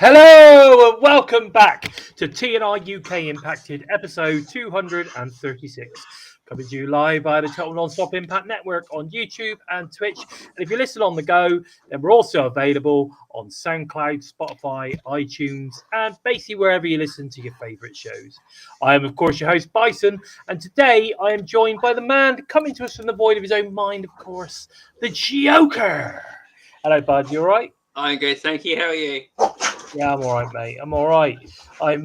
Hello and welcome back to TNI-UK Impacted episode 236. Coming to you live via the Total Non-Stop Impact Network on YouTube and Twitch. And if you listen on the go, then we're also available on SoundCloud, Spotify, iTunes, and basically wherever you listen to your favourite shows. I am, of course, your host, Bison, and today I am joined by the man coming to us from the void of his own mind, of course, the Joker. Hello, bud. You all right? I'm good, thank you. How are you? Yeah, I'm all right, mate. I'm all right. I'm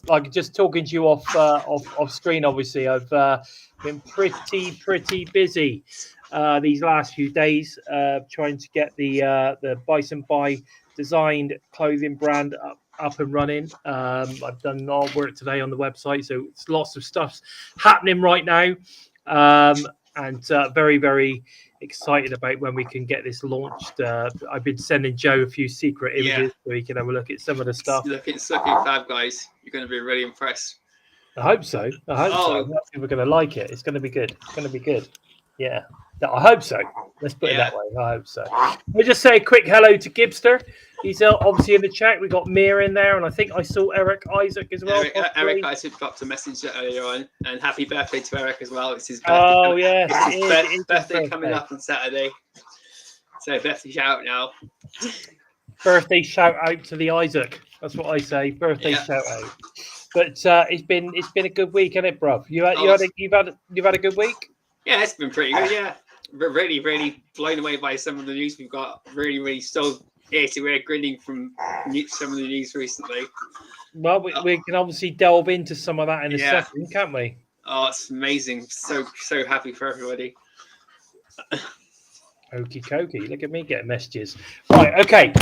like just talking to you off screen. Obviously, I've been pretty busy these last few days trying to get the Bison by designed clothing brand up and running. I've done all work today on the website, so it's lots of stuff happening right now, and very excited about when we can get this launched. I've been sending Joe a few secret images so he can have a look at some of the stuff. It's looking fab, guys. You're going to be really impressed. I hope so. I think we're going to like it. It's going to be good. It's going to be good. Yeah. I hope so. Let's put it that way. I hope so. We'll just say a quick hello to Gibster. He's obviously in the chat. We got Mia in there, and I think I saw Eric Isaac as well. Eric Isaac dropped a message earlier on, and happy birthday to Eric as well. It's his birthday. Oh, yeah. It's his birthday coming up on Saturday. So, birthday shout out now. Birthday shout out to the Isaac. That's what I say. Birthday shout out. But it's been a good week, hasn't it, bruv? You've had a good week? Yeah, it's been pretty good. Yeah, we're really blown away by some of the news we've got. Really still here to we're grinning from some of the news recently. Well, we can obviously delve into some of that in a second, can't we? Oh, it's amazing! So happy for everybody. Okie dokie. Look at me getting messages. Right, okay.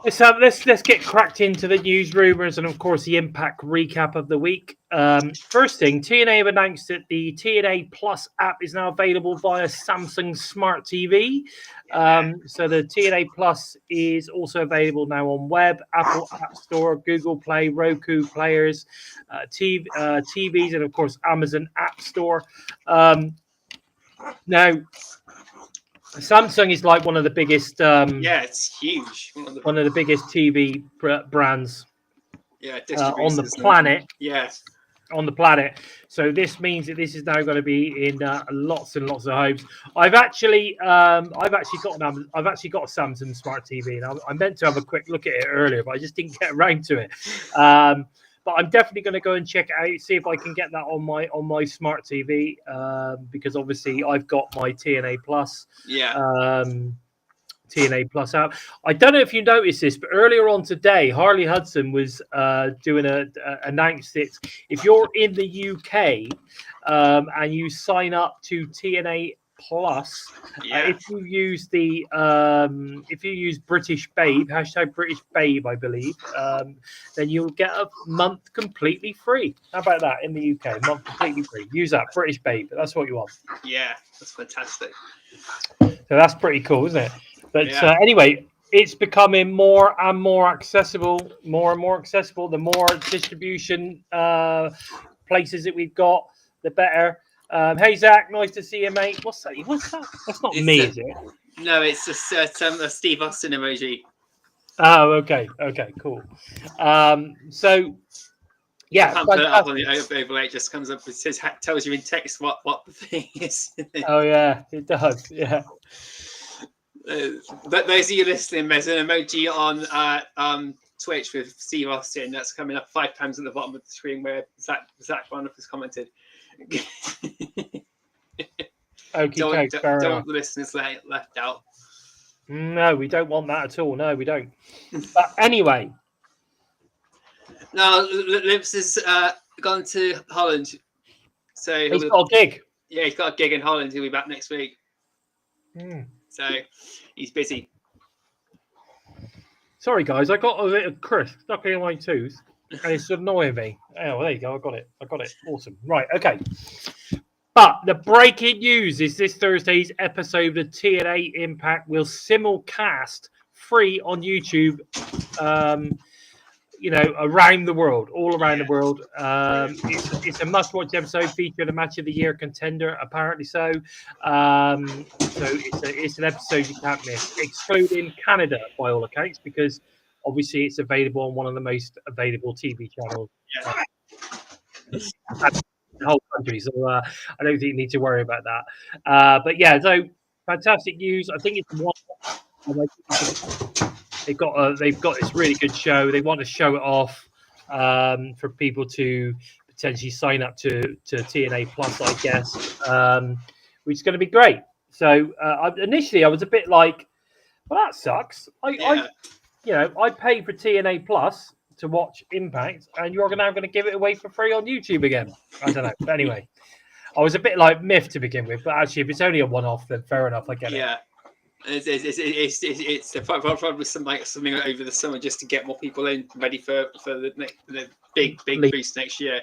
Let's get cracked into the news rumours and, of course, the Impact recap of the week. First thing, TNA have announced that the TNA Plus app is now available via Samsung Smart TV. So the TNA Plus is also available now on web, Apple App Store, Google Play, Roku players, TVs, and, of course, Amazon App Store. Now, Samsung is like one of the biggest. It's huge. One of the biggest TV brands. On the planet. Yes. On the planet. So this means that this is now going to be in lots and lots of homes. I've actually got a Samsung Smart TV, and I meant to have a quick look at it earlier, but I just didn't get around to it. But I'm definitely going to go and check it out, see if I can get that on my smart TV, because obviously I've got my TNA Plus. TNA Plus app. I don't know if you noticed this, but earlier on today, Harley Hudson was announced that if you're in the UK and you sign up to TNA Plus, if you use British Babe, hashtag British Babe, I believe, then you'll get a month completely free. How about that in the UK? A month completely free. Use that, British Babe. That's what you want. Yeah, that's fantastic. So that's pretty cool, isn't it? But anyway, it's becoming more and more accessible. The more distribution places that we've got, the better. Hey Zach, nice to see you, mate. What's that? That's not me, is it? No, it's just a Steve Austin emoji. Oh, okay, cool. So yeah, put it up on the overlay. It just comes up. It says, tells you in text what the thing is. Oh yeah, it does. Yeah. Those of you listening, there's an emoji on Twitch with Steve Austin that's coming up 5 times at the bottom of the screen where Zach Barnoff has commented. Don't want the listeners left out. No, we don't want that at all. No, we don't. But anyway. Now, Limps has gone to Holland. So he's got a gig. Yeah, he's got a gig in Holland. He'll be back next week. So he's busy. Sorry, guys. I got a bit of crisp stuck in my tooth, and it's annoying me. Oh, there you go. I got it. Awesome. Right. Okay. But the breaking news is this Thursday's episode of TNA Impact will simulcast free on YouTube. Around the world, all around the world. It's a must-watch episode featuring a match of the year contender, apparently so. So it's an episode you can't miss, excluding Canada by all accounts, because obviously it's available on one of the most available TV channels Yeah. in the whole country. So I don't think you need to worry about that. But yeah, so fantastic news. I think it's one. They've got this really good show. They want to show it off for people to potentially sign up to TNA Plus, I guess, which is going to be great. So initially, I was a bit like, "Well, that sucks." I pay for TNA Plus to watch Impact, and you're now going to give it away for free on YouTube again. I don't know. But anyway, I was a bit like miffed to begin with, but actually, if it's only a one-off, then fair enough. I get it. Yeah. It's probably something over the summer just to get more people in, ready for the big boost next year.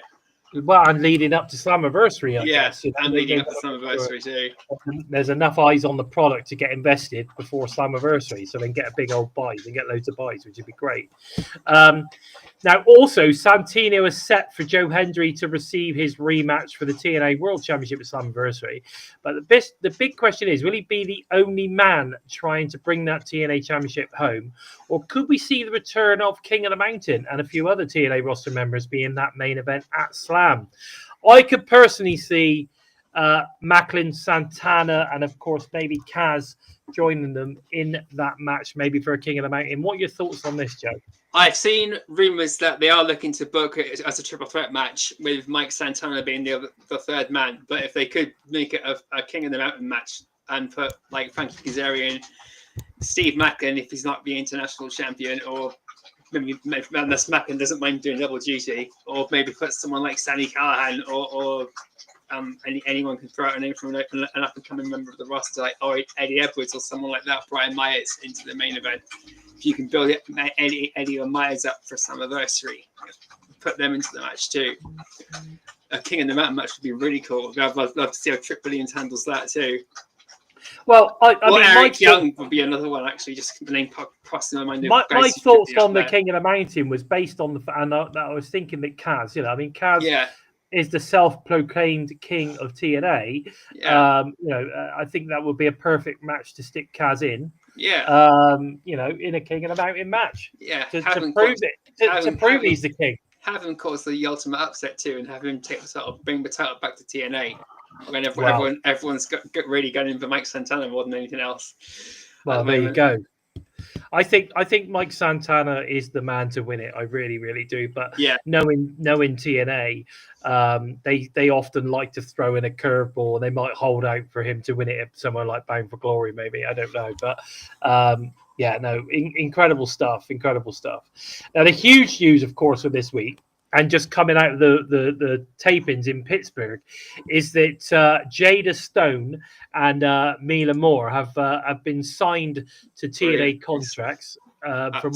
Well, and leading up to Slammiversary, I guess. And leading up to Slammiversary too. There's enough eyes on the product to get invested before Slammiversary, so then get a big old buy, then get loads of buys, which would be great. Now, also, Santino is set for Joe Hendry to receive his rematch for the TNA World Championship at Slammiversary. But the big question is, will he be the only man trying to bring that TNA Championship home? Or could we see the return of King of the Mountain and a few other TNA roster members be in that main event at Slam? I could personally see Macklin, Santana, and of course maybe Kaz joining them in that match, maybe for a King of the Mountain. What are your thoughts on this, Joe? I've seen rumors that they are looking to book it as a triple threat match with Mike Santana being the third man. But if they could make it a King of the Mountain match and put like Frankie Kazarian, Steve Macklin, if he's not the international champion, or maybe unless Macklin doesn't mind doing double duty, or maybe put someone like Sammy Callahan or anyone can throw out a name from an up and coming member of the roster, like Eddie Edwards or someone like that, Brian Myers, into the main event. If you can build Eddie or Myers up for Slammiversary, put them into the match too. A King of the Mountain match would be really cool. I'd love to see how Trick Williams handles that too. Well, I mean, Eric Young would be another one, actually, just the name crossing my mind. My thoughts on the King of the Mountain was based on and I was thinking that Kaz, Kaz is the self-proclaimed king of TNA. Yeah. I think that would be a perfect match to stick Kaz in. Yeah. In a King of the Mountain match. Yeah. To prove he's the king. Have him cause the ultimate upset too, and have him take the title, bring the title back to TNA. When everyone's really gunning for Mike Santana more than anything else. Well, there you go. I think Mike Santana is the man to win it. I really, really do. But knowing TNA, they often like to throw in a curveball. They might hold out for him to win it somewhere like Bound for Glory, maybe. I don't know. But incredible stuff. Incredible stuff. Now, the huge news, of course, for this week, and just coming out of the tapings in Pittsburgh, is that Jada Stone and Mila Moore have been signed to TNA contracts. From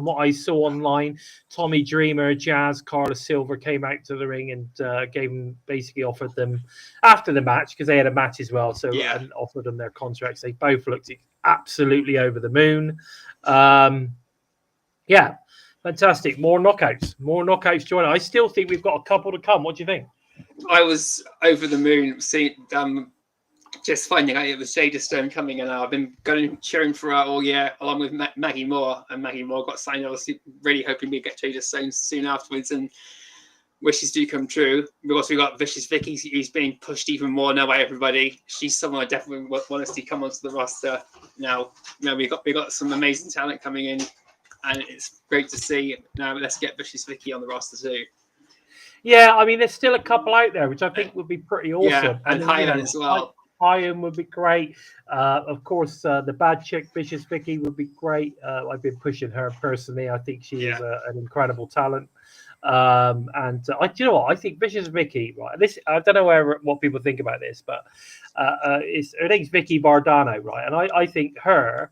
what I saw online, Tommy Dreamer, Jazz, Carla Silver came out to the ring and basically offered them after the match, because they had a match as well. So and offered them their contracts. They both looked absolutely over the moon. Fantastic. More knockouts join. I still think we've got a couple to come. What do you think? I was over the moon seeing just finding out it was Jada Stone coming, and I've been cheering for her all year, along with Maggie Moore. And Maggie Moore got signed. I was really hoping we'd get Jada Stone soon afterwards, and wishes do come true. We've also got Vicious Vicky, who's being pushed even more now by everybody. She's someone I definitely want to see come onto the roster now. We got some amazing talent coming in, and it's great to see. Now let's get Vicious Vicky on the roster too. Yeah, I mean, there's still a couple out there, which I think would be pretty awesome. Yeah, and Hyan as well. Hyan would be great. Of course, the bad chick, Vicious Vicky, would be great. I've been pushing her personally. I think she is an incredible talent. And do you know what? I think Vicious Vicky, right? I don't know what people think about this, but her name's Vicky Bardano, right? And I think her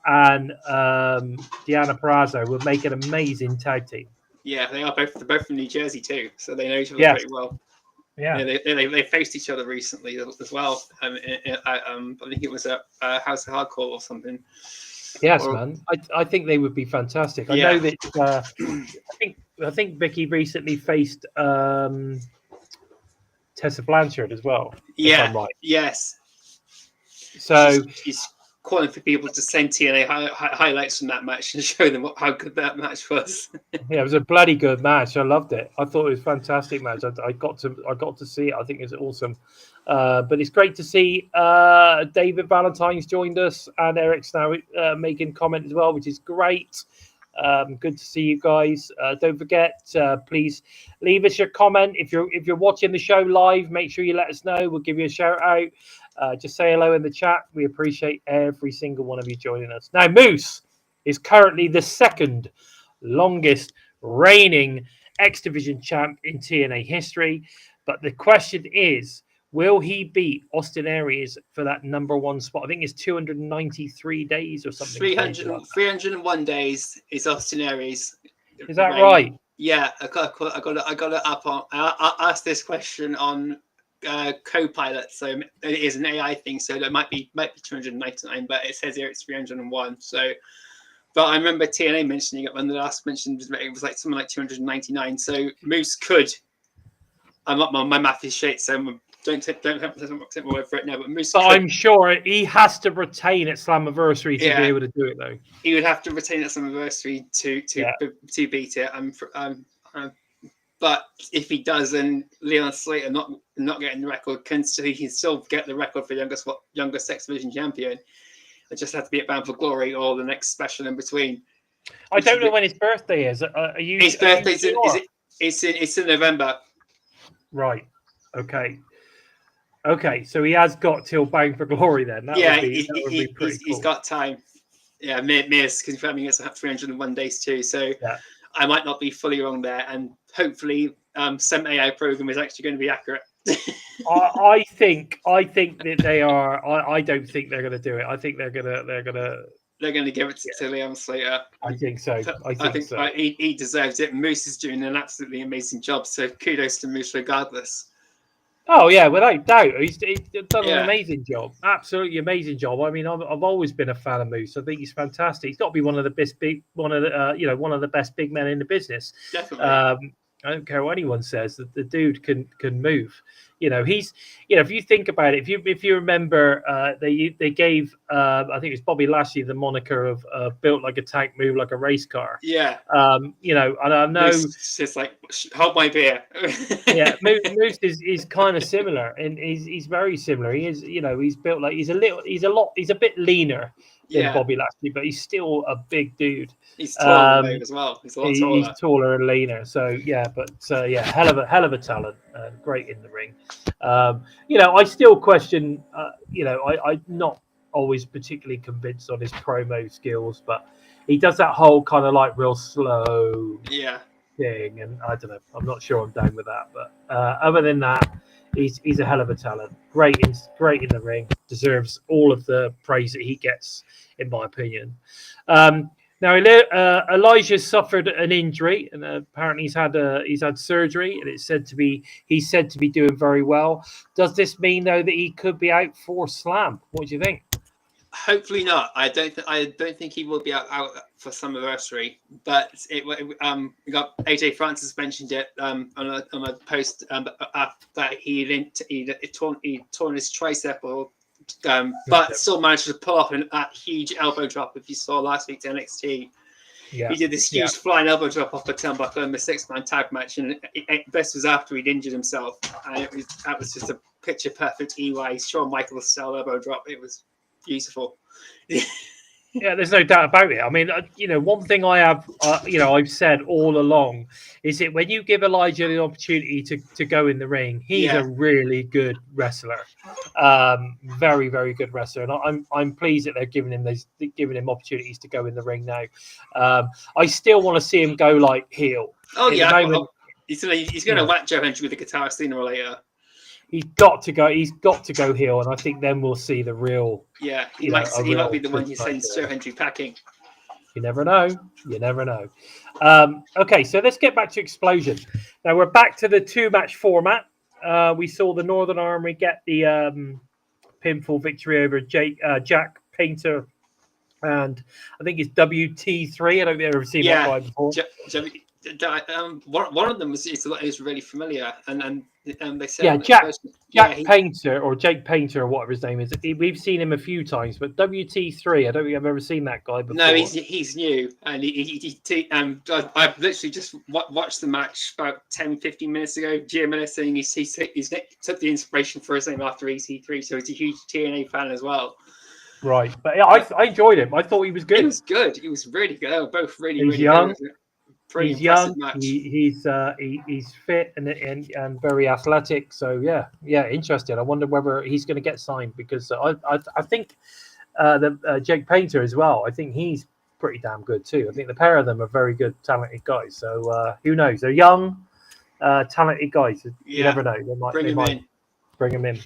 and Deanna Purrazzo would make an amazing tag team. Yeah, they are both. They're both from New Jersey too, so they know each other pretty well. Yeah, they faced each other recently as well. I think it was a House of Hardcore or something. Yes, man. I think they would be fantastic. I know that. I think Vicky recently faced Tessa Blanchard as well. Yeah. If I'm right. Yes. So calling for people to send TNA highlights from that match and show them how good that match was. Yeah, it was a bloody good match. I loved it. I thought it was a fantastic match. I got to see it. I think it's awesome. But it's great to see David Valentine's joined us, and Eric's now making comment as well, which is great. Good to see you guys. Don't forget, please leave us your comment. If you're watching the show live, make sure you let us know. We'll give you a shout out. Just say hello in the chat. We appreciate every single one of you joining us. Now, Moose is currently the second longest reigning X Division champ in TNA history. But the question is, will he beat Austin Aries for that #1 spot? I think it's 293 days or something. 301 days is Austin Aries. Is that right? Yeah, I got it up on. I asked this question on Copilot, so it is an AI thing, so it might be 299, but it says here it's 301. So, but I remember TNA mentioning it when the last mentioned it was like something like 299. So Moose could. I'm not my math is shit, so don't take my word for it now. But Moose. But I'm sure he has to retain at Slammiversary to be able to do it, though. He would have to retain at Slammiversary to beat it. But if he does, then Leon Slater not getting the record, he can still get the record for youngest X Division champion. It just have to be at Bound for Glory or the next special in between. I don't know when his birthday is. His birthday's it's in November. Right. Okay. So he has got till Bound for Glory then. That would be pretty cool. He's got time. Yeah, Mia's confirming it's 301 days too. So I might not be fully wrong there, and hopefully some AI program is actually going to be accurate. I think that they are. I don't think they're going to do it. I think they're going to give it to Leon Slater. I think so. I think so. He deserves it. Moose is doing an absolutely amazing job. So kudos to Moose regardless. Oh yeah, without doubt, he's done an amazing job. Absolutely amazing job. I mean, I've always been a fan of Moose. I think he's fantastic. He's got to be one of the best one of the best big men in the business. Definitely. I don't care what anyone says. That the dude can move. He's. If you think about it, if you remember, they gave I think it was Bobby Lashley the moniker of built like a tank, move like a race car. Yeah. And I know it's just like hold my beer. Yeah, Moose is kind of similar, and he's very similar. He is, he's built like he's a bit leaner than Bobby Lashley, but he's still a big dude. He's taller as well. He's a lot taller. He's taller and leaner. So hell of a talent. Great in the ring. I still question. I'm not always particularly convinced on his promo skills, but he does that whole kind of like real slow thing, and I don't know. I'm not sure I'm down with that, but other than that, he's a hell of a talent. Great in the ring. Deserves all of the praise that he gets, in my opinion. Now Elijah suffered an injury, and apparently he's had surgery, and he's said to be doing very well. Does this mean though that he could be out for Slam? What do you think? Hopefully not. I don't think he will be out for Slammiversary. But we got AJ Francis mentioned it on a post that he torn his tricep but still managed to pull off that huge elbow drop. If you saw last week's NXT, he did this huge flying elbow drop off the turnbuckle in the 6-man tag match, and this was after he'd injured himself. And that was just a picture perfect EY Shawn Michaels style elbow drop. It was beautiful. Yeah, there's no doubt about it. I mean, one thing I have, I've said all along is that when you give Elijah the opportunity to go in the ring, he's a really good wrestler, very, very good wrestler, and I'm pleased that they're giving him opportunities to go in the ring now. I still want to see him go like heel. Oh yeah, he's going to whack Joe Hendry with a guitar sooner or later. He's got to go heel, and I think then we'll see the real. Yeah, he might be the one who sends Joe Hendry packing. You never know. Okay, so let's get back to Explosion. Now we're back to the 2-match format. We saw the Northern Army get the pinfall victory over Jack Painter, and I think it's WT3. I don't think I've ever seen that guy before. one of them is really familiar, and they said Yeah, Jake Painter or Jake Painter or whatever his name is. We've seen him a few times, but WT3, I don't think I've ever seen that guy before. No, he's new, and I've literally just watched the match about 10-15 minutes ago. Gia Miller saying he took the inspiration for his name after EC3, so he's a huge TNA fan as well. Right, but yeah, I enjoyed him. I thought he was good. He was good. He was really good. They were both really, he's really young. good. Pretty he's impressive young. Match. He's fit and very athletic. So yeah, interested. I wonder whether he's going to get signed, because I think the Jake Painter as well. I think he's pretty damn good too. I think the pair of them are very good, talented guys. So who knows? They're young, talented guys. You never know. They might bring him in.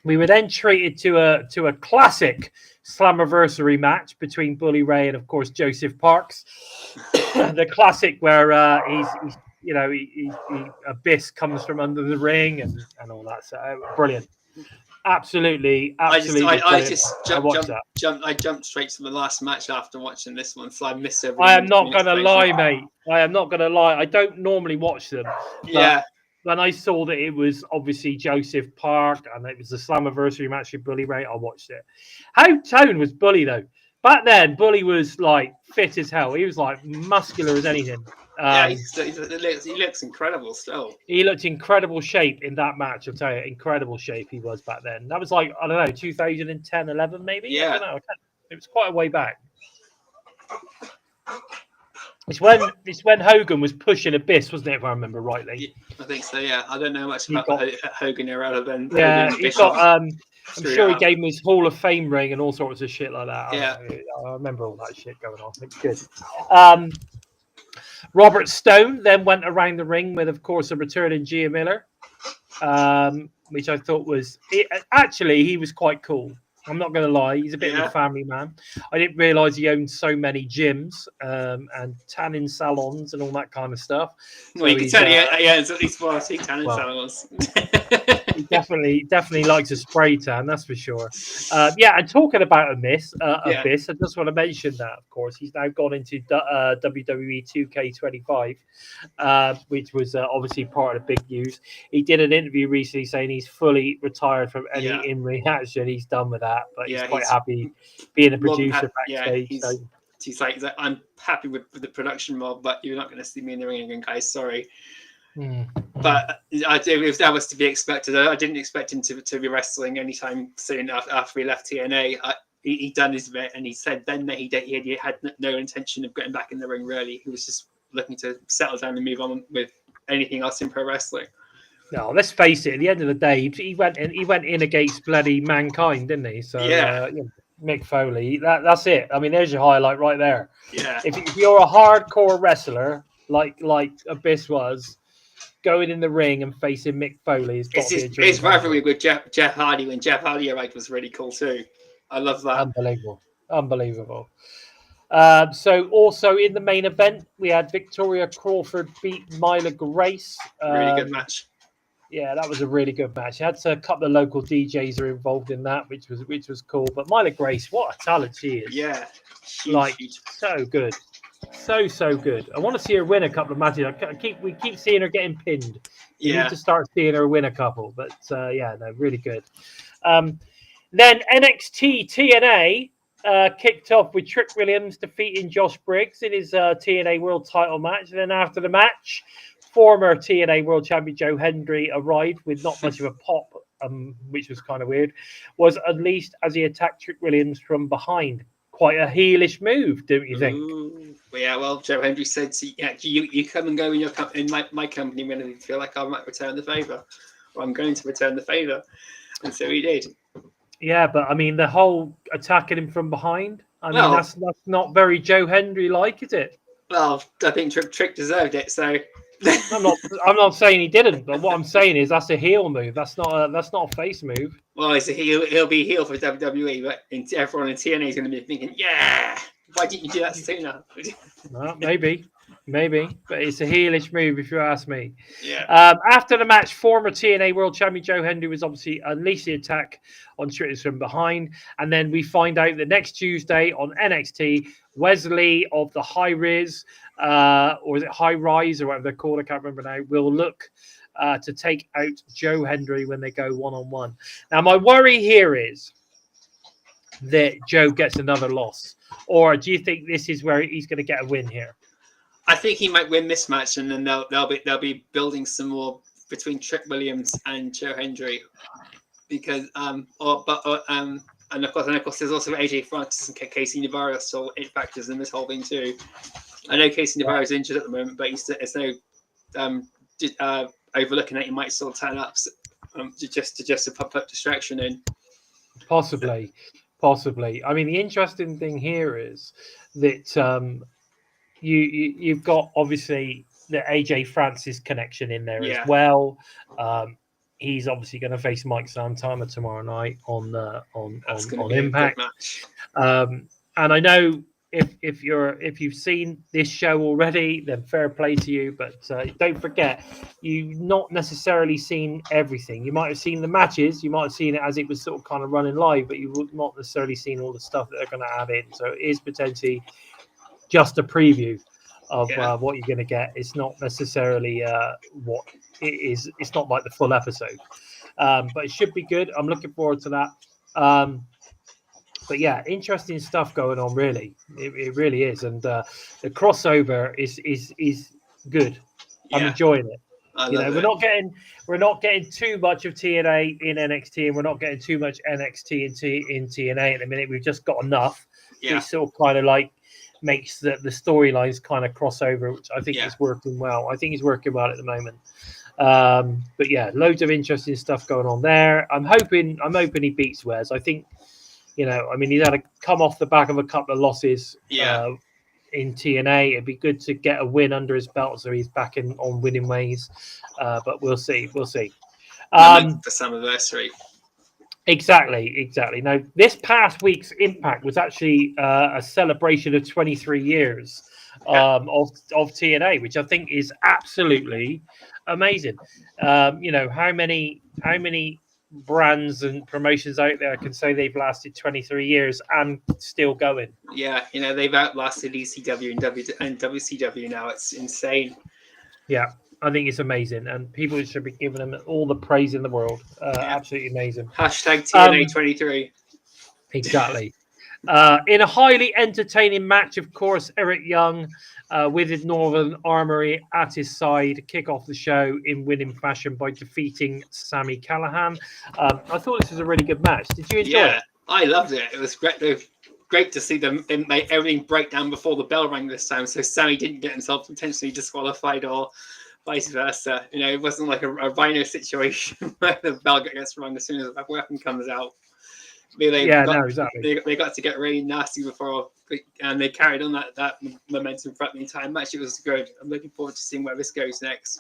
We were then treated to a classic Slammiversary match between Bully Ray and, of course, Joseph Parks. The classic where Abyss comes from under the ring and all that. So brilliant. Absolutely. I jumped straight to the last match after watching this one, so I missed everything. I am not going to lie, mate. I am not going to lie. I don't normally watch them. Yeah. When I saw that it was obviously Joseph Park and it was the Slammiversary match with Bully Ray, I watched it. How toned was Bully though? Back then, Bully was like fit as hell. He was like muscular as anything. He looks incredible still. He looked incredible shape in that match. I'll tell you, incredible shape he was back then. That was like, I don't know, 2010, 11 maybe? Yeah. I don't know. It was quite a way back. It's when Hogan was pushing Abyss, wasn't it, if I remember rightly? I think so, yeah. I don't know much about the Hogan era other than he got I'm sure he gave him his Hall of Fame ring and all sorts of shit like that. Yeah. I remember all that shit going on. It's good. Robert Stone then went around the ring with, of course, a returning Gia Miller, which I thought was... Actually, he was quite cool. I'm not going to lie. He's a bit of a family man. I didn't realise he owned so many gyms and tanning salons and all that kind of stuff. Well, you can tell it's at least 4 tanning salons. He definitely likes a spray tan, that's for sure. And talking about Abyss, I just want to mention that, of course, he's now gone into WWE 2K25, which was obviously part of the big news. He did an interview recently saying he's fully retired from any in-ring action. He's done with that, but he's quite happy being a producer backstage. He's like, I'm happy with the production mob, but you're not going to see me in the ring again, guys. Sorry. But if that was to be expected, I didn't expect him to be wrestling anytime soon after he left TNA. He done his bit, and he said then that he had no intention of getting back in the ring. Really, he was just looking to settle down and move on with anything else in pro wrestling. No, let's face it. At the end of the day, he went in against bloody Mankind, didn't he? So Mick Foley. That's it. I mean, there's your highlight right there. Yeah. If you're a hardcore wrestler like Abyss was, going in the ring and facing Mick Foley has got to be a dream. His rivalry with Jeff Hardy when Jeff Hardy arrived was really cool too. I love that. Unbelievable. So also in the main event, we had Victoria Crawford beat Mila Grace. Really good match. Yeah, that was a really good match. Had a couple of local DJs are involved in that, which was cool. But Mila Grace, what a talent she is! Yeah, huge. So good. So good. I want to see her win a couple of matches. We keep seeing her getting pinned. We need to start seeing her win a couple. But really good. Then NXT TNA kicked off with Trick Williams defeating Josh Briggs in his TNA World Title match. And then after the match, former TNA World Champion Joe Hendry arrived with not much of a pop, which was kind of weird. Was unleashed as he attacked Trick Williams from behind. Quite a heelish move, don't you think? Ooh. Well, Joe Hendry said, you come and go in my company when I feel like I might return the favour. Or I'm going to return the favour. And so he did. Yeah, but I mean, the whole attacking him from behind, that's not very Joe Hendry-like, is it? Well, I think Trick deserved it, so... I'm not saying he didn't, but what I'm saying is that's a heel move. That's not a face move. Well, it's a heel. He'll be heel for WWE, but everyone in TNA is going to be thinking, "Yeah, why didn't you do that sooner?" Well, maybe. Maybe, but it's a heelish move if you ask me. Yeah. After the match, former TNA World Champion Joe Hendry was obviously unleashed the attack on Strickland from behind. And then we find out that next Tuesday on NXT, Wesley of the High Riz, or is it High Rise or whatever they're called, I can't remember now, will look to take out Joe Hendry when they go one-on-one. Now, my worry here is that Joe gets another loss. Or do you think this is where he's going to get a win here? I think he might win this match, and then they'll be building some more between Trick Williams and Joe Hendry, because and of course there's also AJ Francis and Casey Navarro, so it factors in this whole thing too. I know Casey Navarro is injured at the moment, but it's no overlooking that he might still turn up just to put distraction in. Possibly. I mean, the interesting thing here is that you've got obviously the AJ Francis connection in there as well. He's obviously going to face Mike Santana tomorrow night on Impact. And I know if you've seen this show already, then fair play to you. But don't forget, you've not necessarily seen everything. You might have seen the matches, you might have seen it as it was sort of kind of running live, but you've not necessarily seen all the stuff that they're going to add in. So it is potentially just a preview of what you're going to get. It's not necessarily what it is. It's not like the full episode, but it should be good. I'm looking forward to that. But yeah, interesting stuff going on. Really, it really is, and the crossover is good. I'm enjoying it. We're not getting too much of TNA in NXT, and we're not getting too much NXT in TNA at the minute. We've just got enough. Yeah. It's sort of kind of like makes the storylines kind of cross over, which I think is working well. I think he's working well at the moment. But yeah, loads of interesting stuff going on there. I'm hoping he beats Wes. I think, I mean, he's had to come off the back of a couple of losses in TNA. It'd be good to get a win under his belt so he's back on winning ways. But we'll see. The Slammiversary. Exactly. Now, this past week's Impact was actually a celebration of 23 years of TNA, which I think is absolutely amazing. How many brands and promotions out there can say they've lasted 23 years and still going? Yeah, they've outlasted ECW and WCW now. It's insane. Yeah. I think it's amazing, and people should be giving them all the praise in the world. Absolutely amazing. Hashtag TNA 23. Exactly. In a highly entertaining match, of course, Eric Young with his Northern Armory at his side kick off the show in winning fashion by defeating Sami Callihan. I thought this was a really good match. Did you enjoy it? I loved it. It was great to see them make everything break down before the bell rang this time, so Sami didn't get himself potentially disqualified or vice versa. It wasn't like a Rhino situation where the bell gets rung as soon as the weapon comes out. They got to get really nasty before, and they carried on that momentum throughout the entire match. It was good. I'm looking forward to seeing where this goes next.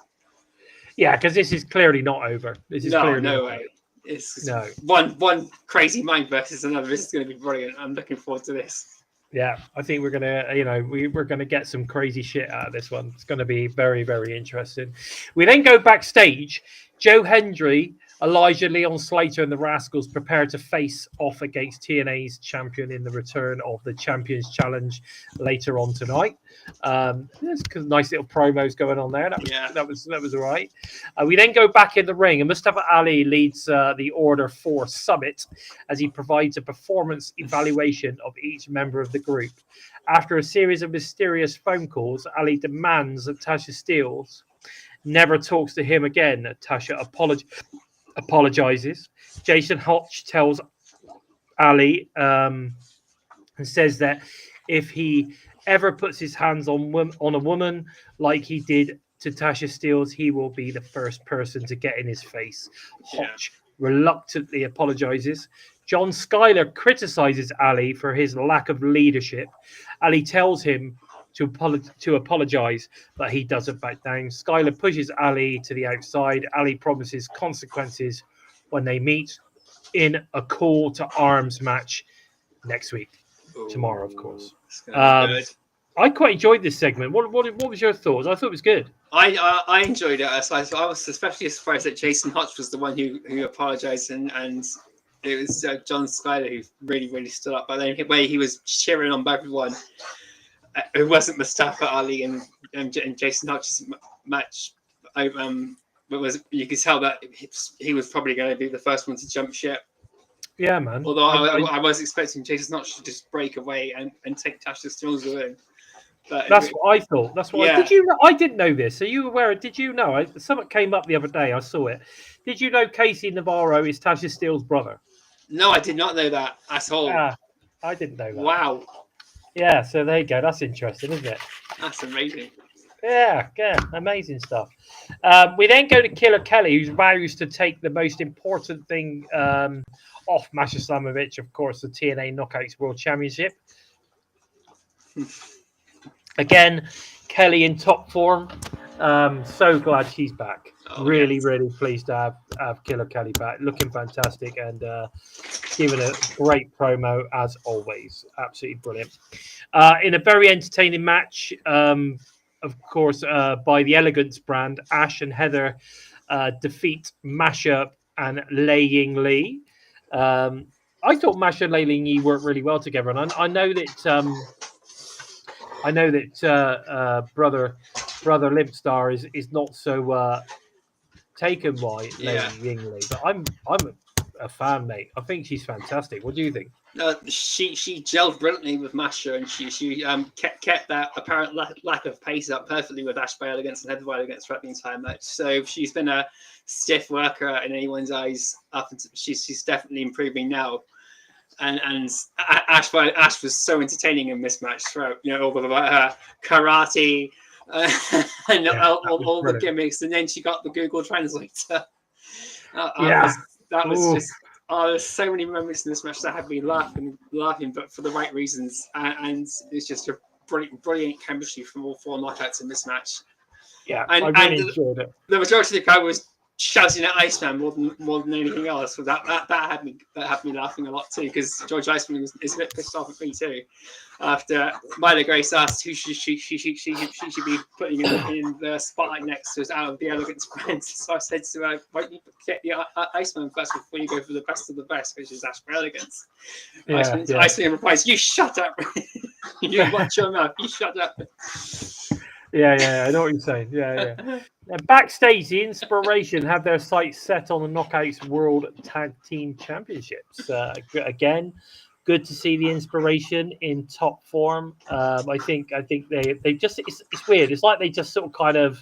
Yeah, because this is clearly not over. This is no way. It's one crazy mind versus another. This is going to be brilliant. I'm looking forward to this. Yeah, I think we're gonna, we're gonna get some crazy shit out of this one. It's going to be very, very interesting. We then go backstage. Joe Hendry, Elijah Leon Slater, and the Rascals prepare to face off against TNA's champion in the return of the Champions Challenge later on tonight. There's nice little promos going on there. That was all right. We then go back in the ring, and Mustafa Ali leads the Order 4 Summit as he provides a performance evaluation of each member of the group. After a series of mysterious phone calls, Ali demands that Tasha Steelz never talks to him again. Tasha apologizes. Jason Hotch tells Ali and says that if he ever puts his hands on a woman like he did to Tasha Steelz, he will be the first person to get in his face. Hotch reluctantly apologizes. John Skyler criticizes Ali for his lack of leadership. Ali tells him to apologize, but he doesn't back down. Skyler pushes Ali to the outside. Ali promises consequences when they meet in a call to arms match next week. Tomorrow, of course. I quite enjoyed this segment. What was your thoughts? I thought it was good. I enjoyed it. So I was especially surprised that Jason Hotch was the one who apologized, and it was John Skyler who really stood up. But then the way he was cheering on everyone, it wasn't Mustafa Ali and Jason Hotch's match. But you could tell that he was probably going to be the first one to jump ship. Yeah, man. Although I was expecting Jason Hotch to just break away and take Tasha Steele's away. But that's what I thought. That's what. Yeah. Did you know? I didn't know this. Are you aware? Did you know? Something came up the other day. I saw it. Did you know Casey Navarro is Tasha Steele's brother? No, I did not know that at all. I didn't know that. Wow. Yeah. So there you go. That's interesting, isn't it? That's amazing. Yeah, amazing stuff. We then go to Killer Kelly, who vows to take the most important thing off Masha Slamovich, of course, the TNA Knockouts World Championship. Again, Kelly in top form. So glad she's back. Really pleased to have Killer Kelly back. Looking fantastic and giving a great promo as always. Absolutely brilliant. In a very entertaining match, of course, by the Elegance brand, Ash and Heather defeat Masha and Lei Ying Li. I thought Masha and Lei Ying Li worked really well together, and I know that brother Limpstar is not so taken by Lei Ying Li, but I'm a fan, mate. I think she's fantastic. What do you think? She gelled brilliantly with Masha, and she kept that apparent lack of pace up perfectly with Ash by Elegance and Heather by Elegance throughout the entire match. So she's been a stiff worker in anyone's eyes. She's definitely improving now. And Ash was so entertaining in this match throughout, all of her karate and all the gimmicks, and then she got the Google Translator. That was just. There's so many moments in this match that had me laughing, but for the right reasons, and it's just a brilliant chemistry from all four knockouts in this match. Yeah, I really enjoyed it. The majority of the crowd was shouting at Iceman more than anything else. So that had me laughing a lot too, because George Iceman is a bit pissed off at me too. After Myla Grace asked who she should be putting in the spotlight next to us out of the Elegance friends, so I said to her, "Why don't you get the Iceman first before you go for the best of the best, which is Ash for Elegance?" Iceman replies, "You shut up! You watch your mouth. You shut up." Yeah, I know what you're saying. Yeah. Backstage, the Inspiration have their sights set on the Knockouts World Tag Team Championships. Again, good to see the Inspiration in top form. I think they just it's weird. It's like they just sort of kind of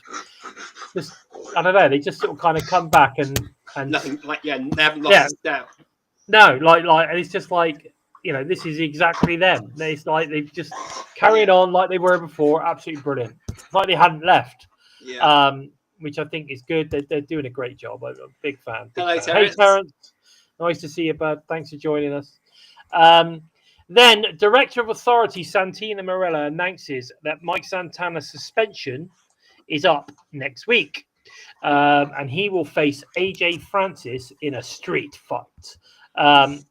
I don't know. They just sort of kind of come back and nothing they haven't lost a step. No, like it's just like. This is exactly them. It's like they've just carried on like they were before. Absolutely brilliant. It's like they hadn't left. Yeah. Which I think is good. They're doing a great job. I'm a big fan. Hello, Terrence. Hey, Terrence. Nice to see you, bud. Thanks for joining us. Then, Director of Authority Santina Marella announces that Mike Santana's suspension is up next week. And he will face AJ Francis in a street fight.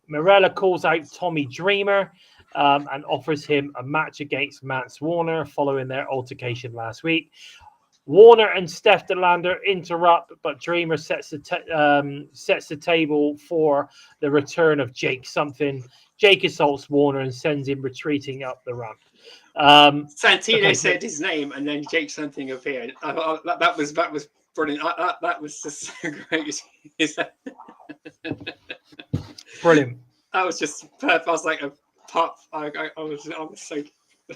Morella calls out Tommy Dreamer and offers him a match against Mance Warner following their altercation last week. Warner and Steph DeLander interrupt, but Dreamer sets the table for the return of Jake Something. Jake assaults Warner and sends him retreating up the ramp. Santino said his name, and then Jake Something appeared. That was brilliant. That was just so great. Brilliant. That was just perfect. I was like a pop. I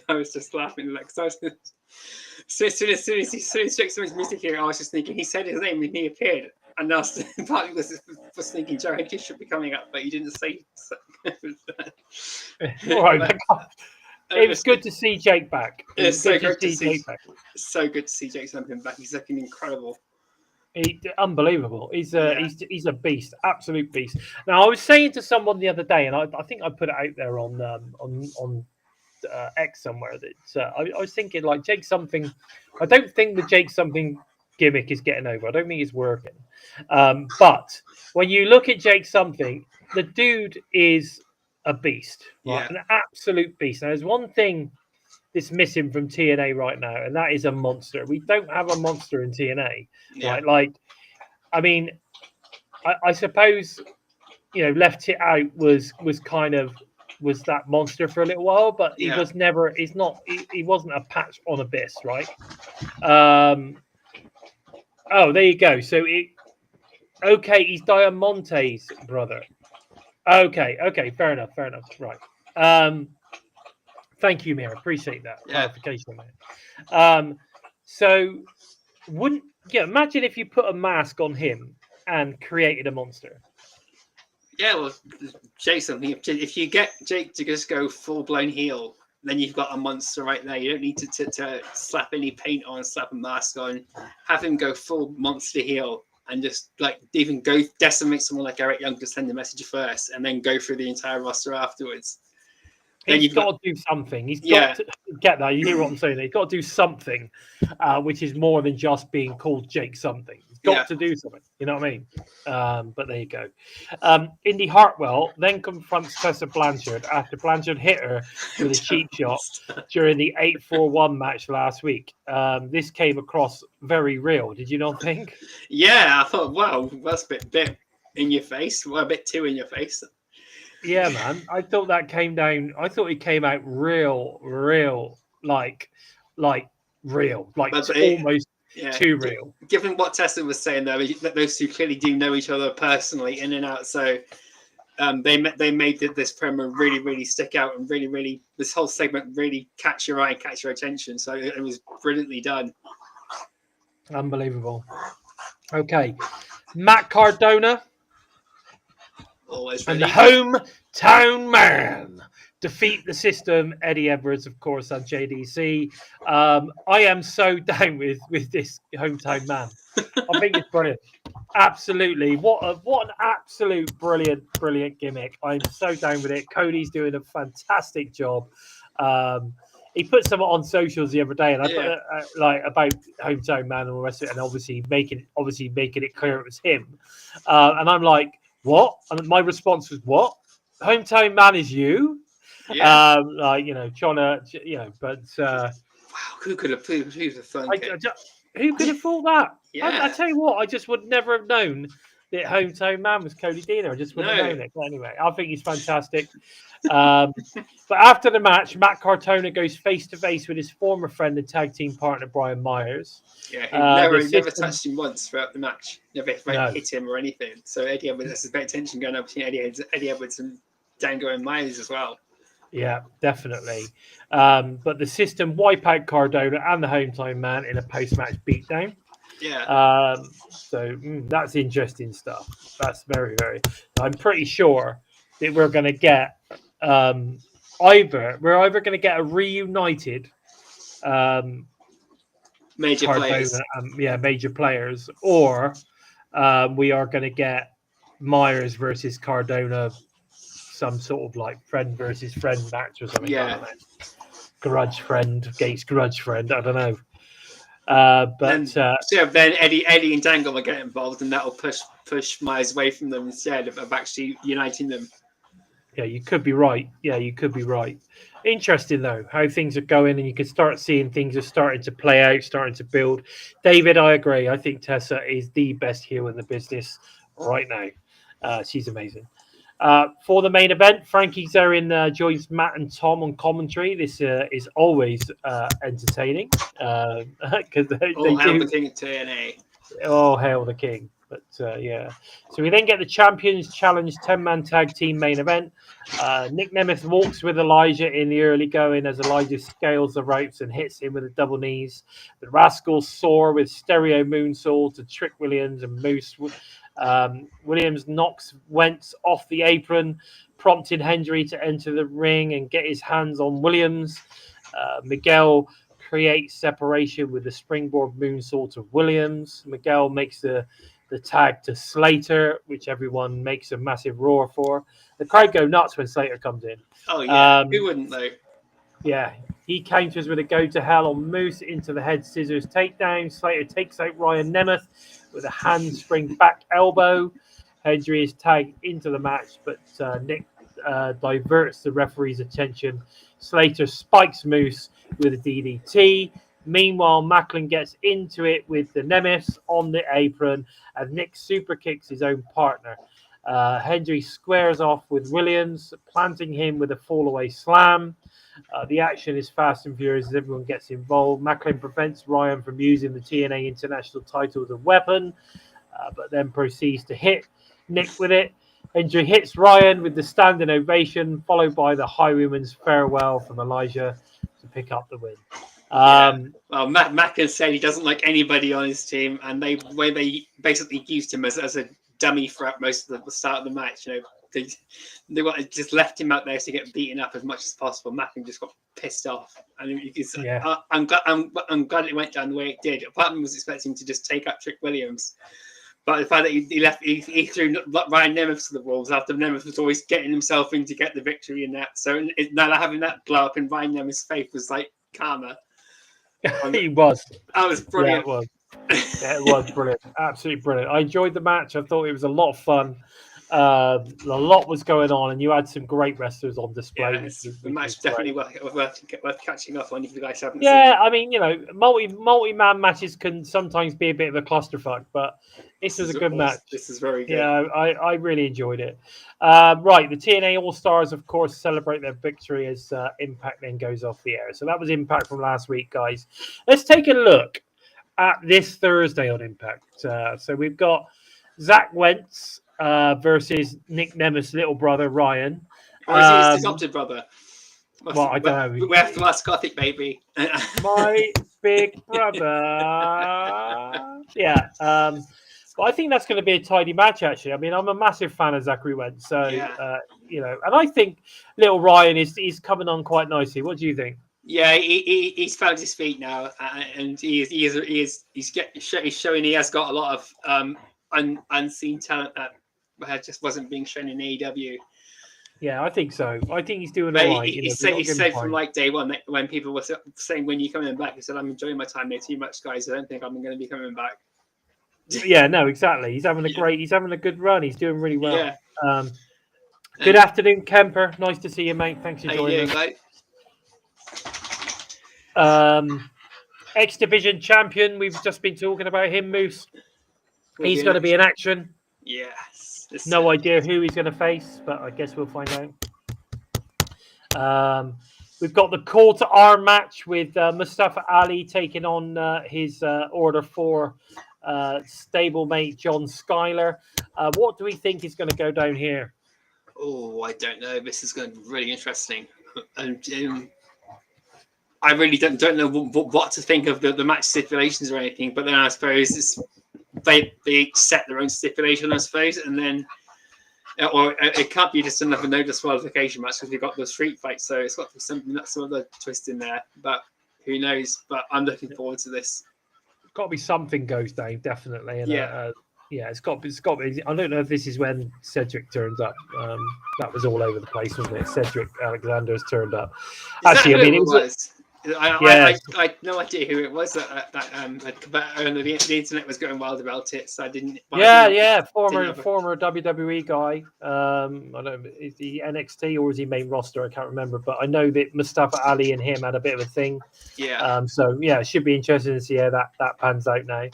was just laughing like so. As soon as Jake Something's music here, I was just thinking he said his name and he appeared. And I was partly was thinking Joe Hendry should be coming up, but he didn't say. It was good to see Jake back. It's so good to see Jake back. It's so good to see Jake Something back. He's looking incredible. Unbelievable. He's a beast, absolute beast. Now, I was saying to someone the other day, and I think I put it out there on X somewhere that I was thinking like Jake Something. I don't think the Jake Something gimmick is getting over. I don't think it's working. But when you look at Jake Something, the dude is a beast, right? An absolute beast. Now, there's one thing that's missing from TNA right now, and that is a monster. We don't have a monster in TNA, right? Like, I mean, I suppose, you know, Left It Out was that monster for a little while, but he was never. He wasn't a patch on Abyss, right? Oh, there you go. So okay, he's Diamante's brother. Okay, fair enough. Right. Thank you, Mira. Appreciate that clarification, man. So imagine if you put a mask on him and created a monster. Yeah, well, Jason, if you get Jake to just go full blown heel, then you've got a monster right there. You don't need to slap any paint on, slap a mask on, have him go full monster heel, and just like even go decimate someone like Eric Young to send the message first, and then go through the entire roster afterwards. Then He's got to do something. He's got to get that. You hear what I'm saying? He's got to do something, which is more than just being called Jake something. He's got to do something. You know what I mean? But there you go. Indy Hartwell then confronts Tessa Blanchard after Blanchard hit her with a cheap shot during the 8-4-1 match last week. This came across very real. Did you not think? Yeah, I thought, wow, that's a bit in your face. Well, a bit too in your face. Yeah, man. I thought that came down. I thought it came out real, like real, like almost too real. Given what Tessa was saying, though, that those two clearly do know each other personally, in and out. So they made this promo really, really stick out, and really this whole segment really catch your eye, catch your attention. So it was brilliantly done. Unbelievable. Okay, Matt Cardona. Always ready. And the hometown man defeat the system. Eddie Edwards, of course, and JDC. I am so down with this hometown man. I think it's brilliant. Absolutely. What an absolute brilliant gimmick. I'm so down with it. Cody's doing a fantastic job. He put some on socials the other day, and I put like about hometown man and all the rest of it, and obviously making it clear it was him. And I'm like, what? And my response was, what? Hometown man is you? Yeah. Like, you know, trying to, you know, but wow, who could have thunk it? Who could have thought that? Yeah. I tell you what, I just would never have known that hometown man was Cody Deaner. I just wouldn't have known it. But anyway, I think he's fantastic. But after the match, Matt Cardona goes face to face with his former friend and tag team partner Brian Myers. Yeah, he never touched him once throughout the match. Never hit him or anything. So Eddie Edwards, there's a bit of tension going on between Eddie Edwards and Dango and Myers as well. Yeah, definitely. But the system wipe out Cardona and the hometown man in a post-match beatdown. Yeah. So that's interesting stuff. That's very. I'm pretty sure that we're going to get either going to get a reunited major Cardona, players. Major players, or we are going to get Myers versus Cardona, some sort of like friend versus friend match or something. Yeah. Grudge friend, Gates grudge friend. I don't know. Then Eddie and Dangle will get involved, and that'll push Myers away from them instead of actually uniting them. Yeah, you could be right. Interesting though how things are going, and you can start seeing things are starting to play out, starting to build. David, I agree. I think Tessa is the best heel in the business right now. She's amazing. For the main event, Frankie Zarin joins Matt and Tom on commentary. This is always entertaining because they hail the king of TNA. Oh, hail the king. But yeah. So we then get the Champions Challenge 10-man tag team main event. Nick Nemeth walks with Elijah in the early going as Elijah scales the ropes and hits him with the double knees. The Rascals soar with stereo moonsault to Trick Williams and Moose. Williams knocks Wentz off the apron, prompting Hendry to enter the ring and get his hands on Williams. Miguel creates separation with the springboard moonsault of Williams. Miguel makes the tag to Slater, which everyone makes a massive roar for. The crowd go nuts when Slater comes in. Oh, yeah. Who wouldn't, though? Yeah. He counters with a go to hell on Moose into the head scissors takedown. Slater takes out Ryan Nemeth with a handspring back elbow. Hendry is tagged into the match, but Nick diverts the referee's attention. Slater spikes Moose with a DDT. Meanwhile, Macklin gets into it with the Nemesis on the apron, and Nick super kicks his own partner. Hendry squares off with Williams, planting him with a fallaway slam. The action is fast and furious as everyone gets involved. Macklin prevents Ryan from using the TNA International title as a weapon, but then proceeds to hit Nick with it. Hendry hits Ryan with the standing ovation, followed by the Highwayman's farewell from Elijah to pick up the win. Well, Macklin said he doesn't like anybody on his team, and they basically used him as a dummy throughout most of the start of the match. You know, they just left him out there to get beaten up as much as possible. Macklin just got pissed off, and I'm glad it went down the way it did. Part of me was expecting him to just take up Trick Williams. But the fact that he threw Ryan Nemeth to the wolves after Nemeth was always getting himself in to get the victory in that. So now having that blow up in Ryan Nemeth's face was like karma. He was. That was brilliant. Yeah, it was brilliant. Absolutely brilliant. I enjoyed the match. I thought it was a lot of fun. A lot was going on, and you had some great wrestlers on display. Yeah, the match definitely worth catching up on if you guys haven't seen it. I mean, you know, multi-man matches can sometimes be a bit of a clusterfuck, but this was a good match. This is very good. Yeah, I really enjoyed it. Right, the TNA All-Stars, of course, celebrate their victory as Impact then goes off the air. So that was Impact from last week, guys. Let's take a look at this Thursday on Impact. So we've got Zach Wentz versus Nick Nemeth's little brother, Ryan. Or is he his adopted brother? Well, I don't know. We have to ask Gothic, baby. My big brother. Yeah. But I think that's going to be a tidy match, actually. I mean, I'm a massive fan of Zachary Wentz. So, you know, and I think little Ryan is coming on quite nicely. What do you think? Yeah, he's found his feet now, and he's showing he has got a lot of unseen talent that just wasn't being shown in AEW. Yeah, I think so. I think he's doing all right. He said from like day one that when people were saying, when you're coming back, he said, I'm enjoying my time here too much, guys. I don't think I'm going to be coming back. Yeah, no, exactly. He's having a good run. He's doing really well. Yeah. Good afternoon, Kemper. Nice to see you, mate. Thanks for joining us. X Division champion. We've just been talking about him, Moose. He's going to be in action. Yes. No idea who he's going to face, but I guess we'll find out. We've got the call to arm match with Mustafa Ali taking on his Order 4 stablemate John Skyler. What do we think is going to go down here? Oh, I don't know. This is going to be really interesting. And I really don't know what to think of the match stipulations or anything. But then I suppose they set their own stipulation, I suppose, and then or it can't be just another no disqualification match because we've got the street fight. So it's got to be some other twist in there. But who knows? But I'm looking forward to this. Got to be something goes down, definitely. And, it's got to be. I don't know if this is when Cedric turns up. That was all over the place, wasn't it? Cedric Alexander's turned up. Actually, I mean, it was. I had no idea who it was but the internet was going wild about it, so I didn't. Former WWE guy. I don't know, is he NXT or is he main roster? I can't remember, but I know that Mustafa Ali and him had a bit of a thing. Yeah. It should be interesting to see how that pans out now.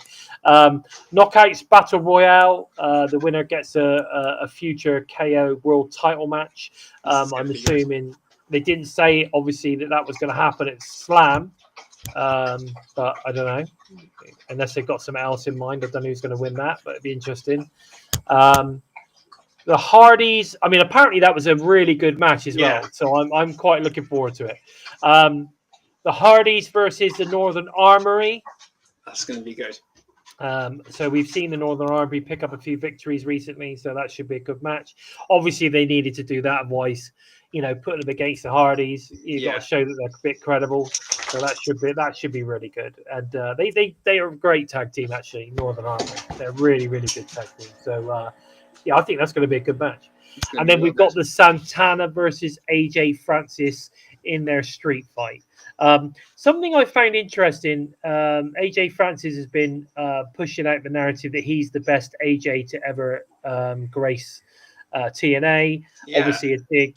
Knockouts Battle Royale. The winner gets a future KO World Title match. I'm assuming. They didn't say, obviously, that was going to happen at Slam, but I don't know. Unless they've got something else in mind. I don't know who's going to win that, but it'd be interesting. The Hardys, I mean, apparently that was a really good match as well, so I'm quite looking forward to it. The Hardys versus the Northern Armory. That's going to be good. So we've seen the Northern Armory pick up a few victories recently, so that should be a good match. Obviously, they needed to do that, otherwise, putting them against the Hardys, you've got to show that they're a bit credible. So that should be really good. And they are a great tag team, actually. Northern Armory, they're a really, really good tag team. So I think that's going to be a good match. And then we've got the Santana versus AJ Francis in their street fight. Something I found interesting, AJ Francis has been pushing out the narrative that he's the best AJ to ever grace TNA. Yeah. Obviously, a big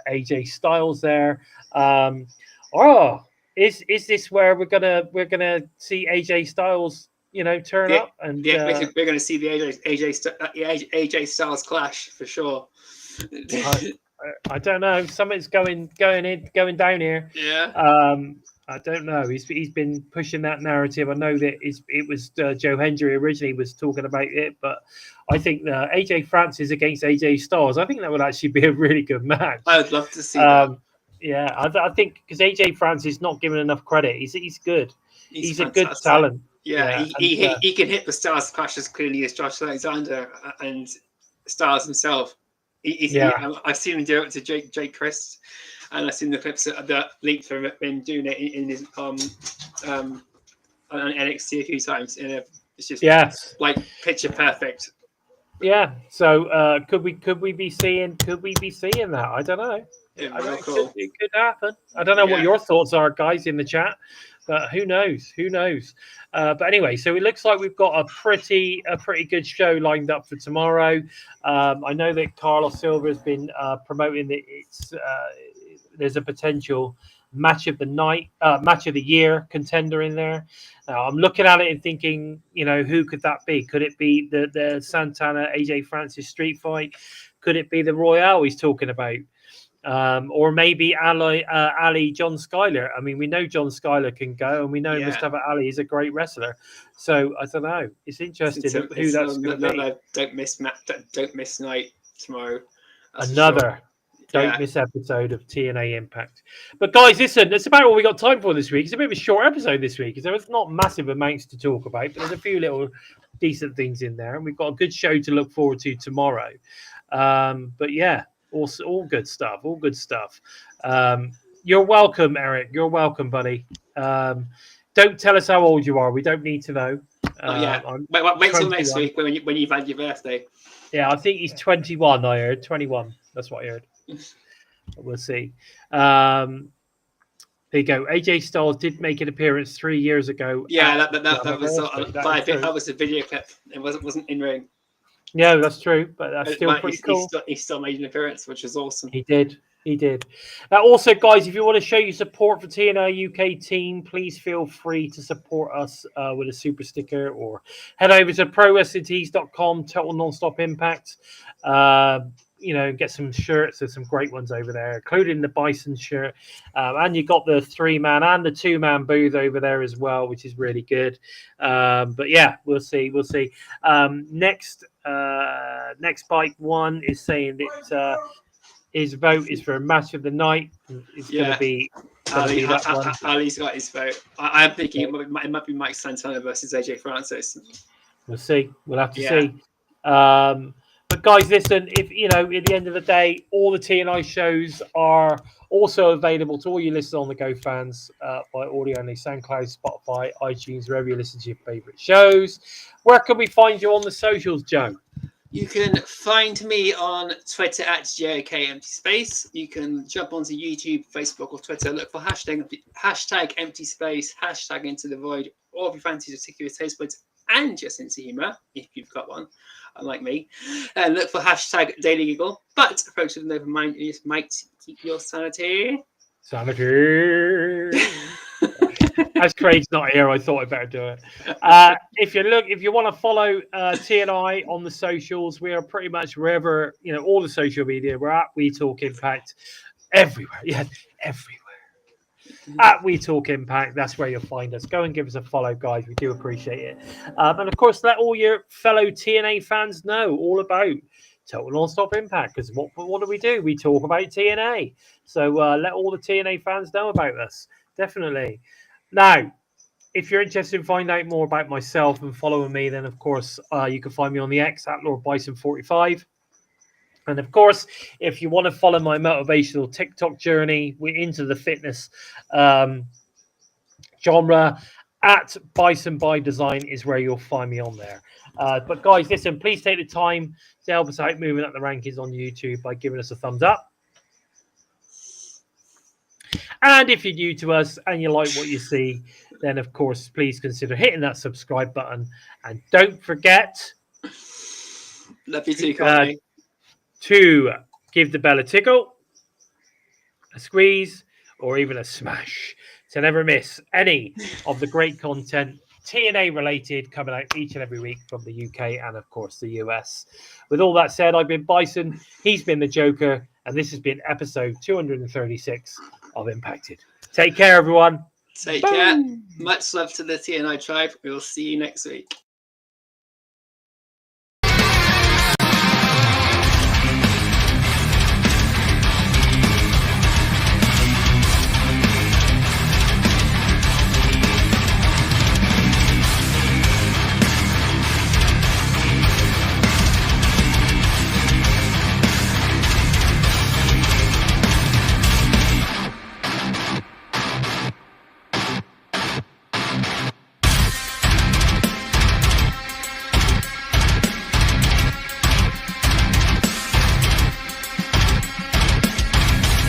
AJ Styles there. Oh, is this where we're gonna see AJ Styles, turn up? And we're going to see the AJ Styles clash for sure. I don't know. Something's going down here. Yeah. I don't know. He's been pushing that narrative. I know that it was Joe Hendry originally was talking about it, but I think AJ Francis against AJ Styles, I think that would actually be a really good match. I would love to see that. Yeah, I think because AJ Francis is not given enough credit. He's good. He's a good fantastic. talent. Yeah, he can hit the Styles clash as clearly as Josh Alexander and Styles himself. I've seen him do it to Jake Christ, and I've seen the clips that leaked from him doing it in his on NXT a few times. And it's just like picture perfect. Yeah. So could we be seeing that? I don't know. It could happen. I don't know what your thoughts are, guys, in the chat, but who knows? Who knows? But anyway, so it looks like we've got a pretty good show lined up for tomorrow. I know that Carlos Silva has been promoting that there's a potential match of the night, match of the year contender in there. Now I'm looking at it and thinking, who could that be? Could it be the Santana AJ Francis street fight? Could it be the Royale he's talking about? Or maybe Ali John Skyler. I mean, we know John Skyler can go, and we know Mustafa Ali is a great wrestler. So I don't know. It's interesting who that's going to be. Don't miss night tomorrow. Another don't miss episode of TNA Impact. But guys, listen, that's about all we got time for this week. It's a bit of a short episode this week because there was not massive amounts to talk about, but there's a few little decent things in there, and we've got a good show to look forward to tomorrow. But yeah. All good stuff. All good stuff. You're welcome, Eric. You're welcome, buddy. Don't tell us how old you are. We don't need to know. Wait till next week when you've had your birthday. Yeah, I think he's 21. I heard 21. That's what I heard. We'll see. There you go. AJ Styles did make an appearance 3 years ago. Yeah, that was a video clip. It wasn't in ring. Yeah, that's true, but that's still pretty cool. He still made an appearance, which is awesome. He did. Now, also, guys, if you want to show your support for TNI UK team, please feel free to support us with a super sticker or head over to prowrestlingtees.com, Total Nonstop Impact. Get some shirts. There's some great ones over there, including the Bison shirt. And you got the 3-man and the 2-man booth over there as well, which is really good. But yeah, we'll see. Next Bike One is saying that his vote is for a match of the night. It's going to be that one. Ali's got his vote. I'm thinking it might be Mike Santana versus AJ Francis. We'll see. We'll have to see. But guys, listen, if at the end of the day, all the TNI shows are also available to all you listeners on the Go fans by audio only, SoundCloud, Spotify, iTunes, wherever you listen to your favorite shows. Where can we find you on the socials, Joe? You can find me on Twitter at JOK Empty Space. You can jump onto YouTube, Facebook, or Twitter. Look for hashtag Empty Space, hashtag Into the Void, or if you fancy to tickle your taste buds and your sense of humor, if you've got one, unlike me. And look for hashtag Daily Giggle. But folks with an open mind, you might keep your sanity. As Craig's not here, I thought I'd better do it. If you want to follow TNI on the socials, we are pretty much wherever, all the social media. We're at We Talk Impact everywhere. Yeah, everywhere. At We Talk Impact, that's where you'll find us. Go and give us a follow, guys. We do appreciate it. And of course, let all your fellow TNA fans know all about Total Nonstop Impact, because what do? We talk about TNA. So let all the TNA fans know about us. Definitely. Now, if you're interested in finding out more about myself and following me, then of course you can find me on the X at Lord Bison 45. And of course, if you want to follow my motivational TikTok journey, we're into the fitness genre. At Bison by Design is where you'll find me on there. But guys, listen, please take the time to help us out moving up the rankings on YouTube by giving us a thumbs up. And if you're new to us and you like what you see, then of course, please consider hitting that subscribe button. And don't forget, love you too, Courtney. to give the bell a tickle, a squeeze, or even a smash to never miss any of the great content TNA related coming out each and every week from the UK and of course the US. With all that said, I've been Bison, he's been the Joker, and this has been episode 236 of Impacted. Take care, everyone. Take care. Much love to the TNI tribe. We will see you next week.